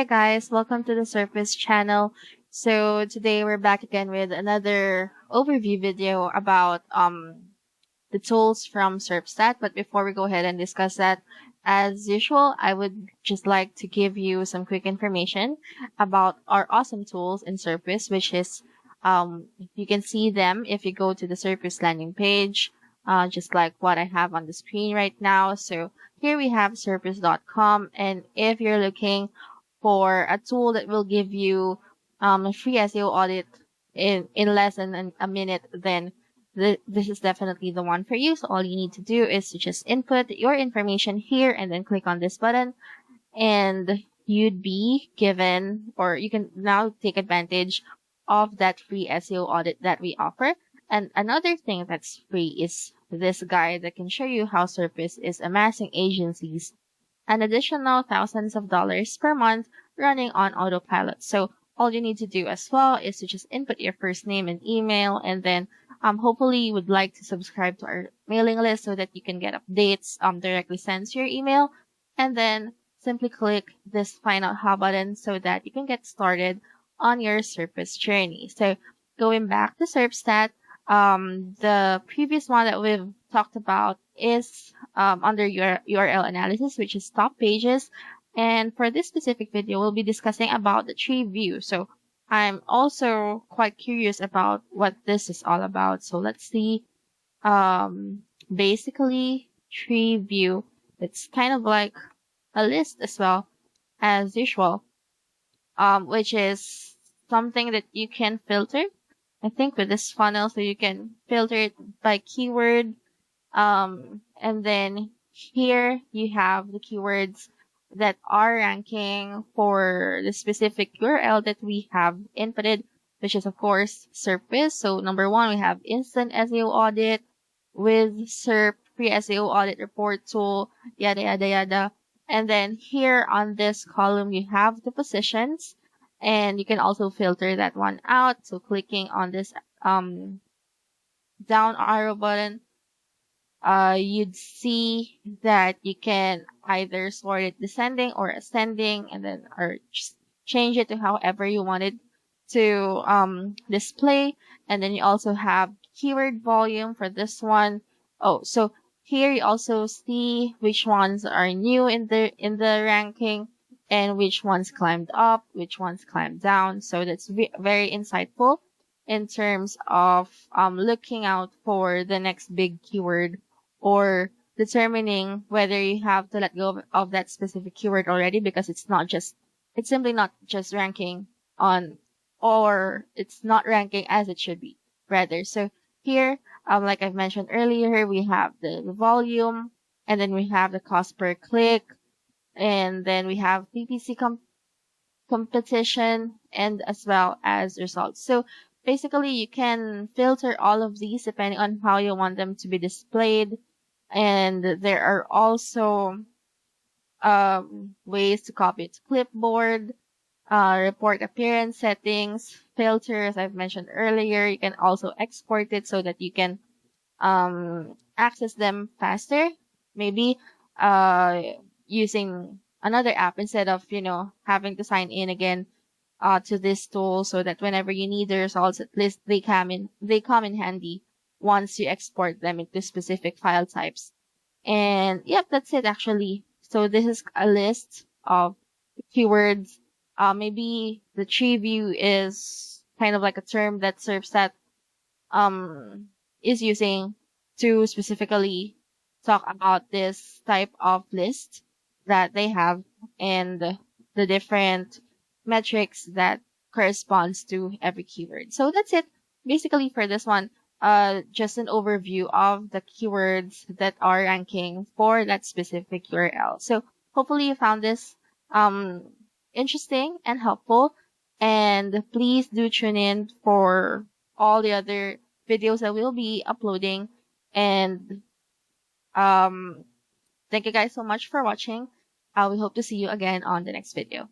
Hey guys, welcome to the Surface channel. So today we're back again with another overview video about the tools from Serpstat. But before we go ahead and discuss that, as usual, I would just like to give you some quick information about our awesome tools in Surface, which is you can see them if you go to the Surface landing page, just like what I have on the screen right now. So here we have Serpstat.com, and if you're looking for a tool that will give you a free SEO audit in less than a minute, then this is definitely the one for you. So all you need to do is to just input your information here and then click on this button, and you'd be given, or you can now take advantage of that free SEO audit that we offer. And another thing that's free is this guide that can show you how Surface is amassing agencies an additional thousands of dollars per month running on autopilot. So all you need to do as well is to just input your first name and email, and then hopefully you would like to subscribe to our mailing list so that you can get updates directly sent to your email, and then simply click this Find Out How button so that you can get started on your Surface journey. So going back to Serpstat, the previous one that we've talked about is under your URL analysis, which is top pages. And for this specific video, we'll be discussing about the tree view. So I'm also quite curious about what this is all about. So let's see. Basically, tree view, it's kind of like a list as well as usual, which is something that you can filter, I think, with this funnel. So you can filter it by keyword. And then here you have the keywords that are ranking for the specific URL that we have inputted, which is of course Surface. So number one, we have instant SEO audit with SERP, free SEO audit report tool, yada, yada, yada. And then here on this column, you have the positions, and you can also filter that one out. So clicking on this, down arrow button, you'd see that you can either sort it descending or ascending, and then or just change it to however you want it to display. And then you also have keyword volume for this one. Oh, so here you also see which ones are new in the ranking, and which ones climbed up, which ones climbed down. So that's very insightful in terms of looking out for the next big keyword, or determining whether you have to let go of that specific keyword already, because it's simply not just ranking on, or it's not ranking as it should be, rather. So here, like I've mentioned earlier, we have the volume, and then we have the cost per click, and then we have PPC competition, and as well as results. So basically, you can filter all of these depending on how you want them to be displayed. And there are also ways to copy it to clipboard, report appearance settings, filters, I've mentioned earlier. You can also export it so that you can access them faster, maybe using another app instead of having to sign in again to this tool, so that whenever you need the results, at least they come in handy once you export them into specific file types. And yep, that's it actually. So this is a list of keywords. Maybe the tree view is kind of like a term that Serpstat is using to specifically talk about this type of list that they have, and the different metrics that corresponds to every keyword. So that's it basically for this one. Just an overview of the keywords that are ranking for that specific URL. So hopefully you found this interesting and helpful, and please do tune in for all the other videos that we'll be uploading. And thank you guys so much for watching. We hope to see you again on the next video.